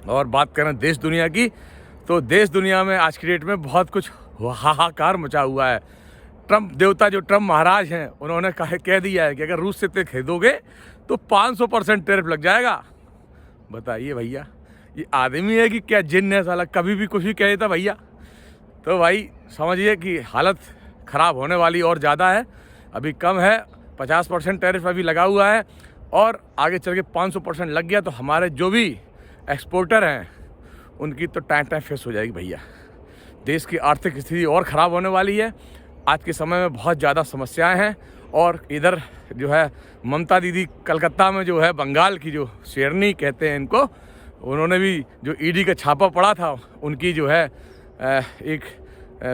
और बात करें देश दुनिया की, तो देश दुनिया में आज की डेट में बहुत कुछ हाहाकार मचा हुआ है। ट्रम्प देवता जो ट्रम्प महाराज हैं, उन्होंने कह दिया है कि अगर रूस से तेल खरीदोगे तो 500% टैरिफ लग जाएगा। बताइए भैया, ये आदमी है कि क्या जिन्न है साला, कभी भी कुछ भी कह देता भैया। तो भाई समझिए कि हालत ख़राब होने वाली और ज़्यादा है। अभी कम है, 50% टैरिफ अभी लगा हुआ है और आगे चल के 500% लग गया तो हमारे जो भी एक्सपोर्टर हैं उनकी तो टाइम फेस हो जाएगी भैया। देश की आर्थिक स्थिति और ख़राब होने वाली है। आज के समय में बहुत ज़्यादा समस्याएं हैं और इधर जो है ममता दीदी कलकत्ता में जो है बंगाल की जो शेरनी कहते हैं इनको, उन्होंने भी जो ईडी का छापा पड़ा था उनकी जो है एक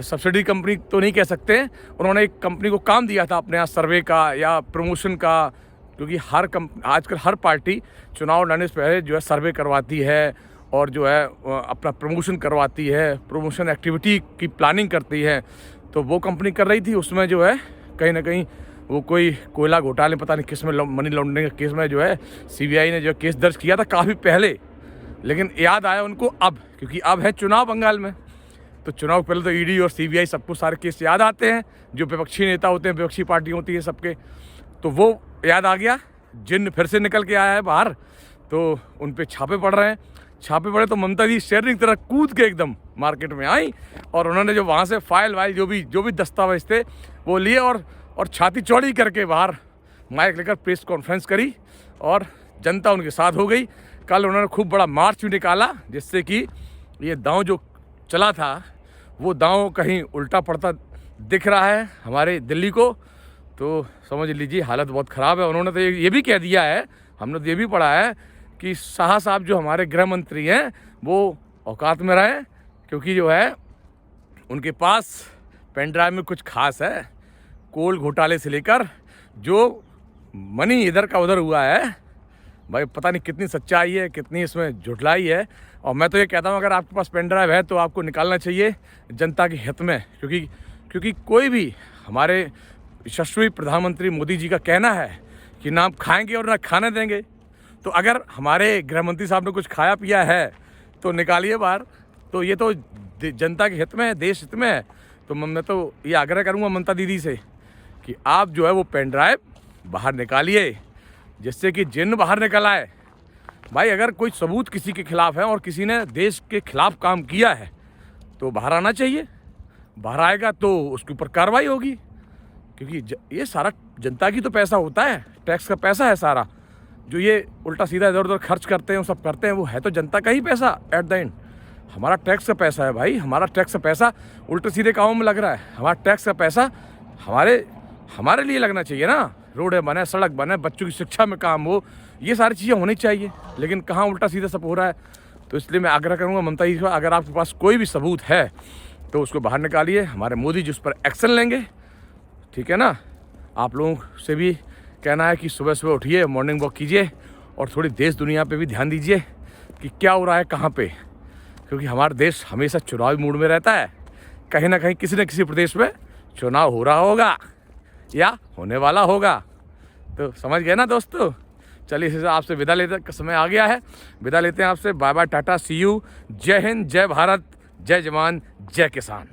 सब्सिडी कंपनी तो नहीं कह सकते, उन्होंने एक कंपनी को काम दिया था अपने यहाँ सर्वे का या प्रमोशन का, क्योंकि आजकल हर पार्टी चुनाव लड़ने से पहले जो है सर्वे करवाती है और जो है अपना प्रमोशन करवाती है, प्रमोशन एक्टिविटी की प्लानिंग करती है। तो वो कंपनी कर रही थी, उसमें जो है कहीं ना कहीं वो कोई कोयला घोटाले पता नहीं किस में मनी लॉन्ड्रिंग के केस में जो है सीबीआई ने जो केस दर्ज किया था काफ़ी पहले, लेकिन याद आया उनको अब, क्योंकि अब है चुनाव बंगाल में। तो चुनाव पहले तो ईडी और सीबीआई सबको सारे केस याद आते हैं, जो विपक्षी नेता होते हैं, विपक्षी पार्टी होती है सबके, तो वो याद आ गया। जिन्न फिर से निकल के आया है बाहर, तो उन पर छापे पड़ रहे हैं। छापे पड़े तो ममता जी शेरनी की तरह कूद के एकदम मार्केट में आई और उन्होंने जो वहाँ से फाइल वाइल जो भी दस्तावेज थे वो लिए और छाती चौड़ी करके बाहर माइक लेकर प्रेस कॉन्फ्रेंस करी और जनता उनके साथ हो गई। कल उन्होंने खूब बड़ा मार्च भी निकाला, जिससे कि ये दांव जो चला था वो दांव कहीं उल्टा पड़ता दिख रहा है हमारे दिल्ली को। तो समझ लीजिए हालत बहुत ख़राब है। उन्होंने तो ये भी कह दिया है, हमने तो ये भी पढ़ा है कि शाह साहब जो हमारे गृह मंत्री हैं वो औकात में रहें, क्योंकि जो है उनके पास पेन ड्राइव में कुछ खास है। कोल घोटाले से लेकर जो मनी इधर का उधर हुआ है भाई, पता नहीं कितनी सच्चाई है, कितनी इसमें झुठलाई है। और मैं तो ये कहता हूँ अगर आपके पास पेन ड्राइव है तो आपको निकालना चाहिए जनता के हित में, क्योंकि कोई भी हमारे यशस्वी प्रधानमंत्री मोदी जी का कहना है कि ना आप खाएंगे और ना खाने देंगे। तो अगर हमारे गृह मंत्री साहब ने कुछ खाया पिया है तो निकालिए बाहर। तो ये तो जनता के हित में है, देश हित में है। तो मैं तो ये आग्रह करूँगा ममता दीदी से कि आप जो है वो पेन ड्राइव बाहर निकालिए, जिससे कि जिन्न बाहर निकल आए। भाई अगर कोई सबूत किसी के खिलाफ है और किसी ने देश के खिलाफ काम किया है तो बाहर आना चाहिए। बाहर आएगा तो उसके ऊपर कार्रवाई होगी, क्योंकि ये सारा जनता की तो पैसा होता है, टैक्स का पैसा है सारा। जो ये उल्टा सीधा इधर उधर खर्च करते हैं, वो सब करते हैं, वो है तो जनता का ही पैसा एट द एंड। हमारा टैक्स का पैसा है भाई, हमारा टैक्स का पैसा उल्टे सीधे कामों में लग रहा है। हमारा टैक्स का पैसा हमारे लिए लगना चाहिए ना। रोडें बने, सड़क बने, बच्चों की शिक्षा में काम हो, ये सारी चीज़ें होनी चाहिए, लेकिन कहाँ उल्टा सीधा सब हो रहा है। तो इसलिए मैं आग्रह करूँगा ममता जी को, अगर आपके पास कोई भी सबूत है तो उसको बाहर निकालिए। हमारे मोदी जी उस पर एक्शन लेंगे, ठीक है ना। आप लोगों से भी कहना है कि सुबह सुबह उठिए, मॉर्निंग वॉक कीजिए और थोड़ी देश दुनिया पे भी ध्यान दीजिए कि क्या हो रहा है कहाँ पे, क्योंकि हमारा देश हमेशा चुनावी मूड में रहता है। कहीं ना कहीं किसी न किसी प्रदेश में चुनाव हो रहा होगा या होने वाला होगा। तो समझ गए ना दोस्तों। चलिए इस हिसाब से विदा लेते समय आ गया है, विदा लेते हैं आपसे। Bye bye, tata, see you, जय हिंद, जय भारत, जय जवान, जय किसान।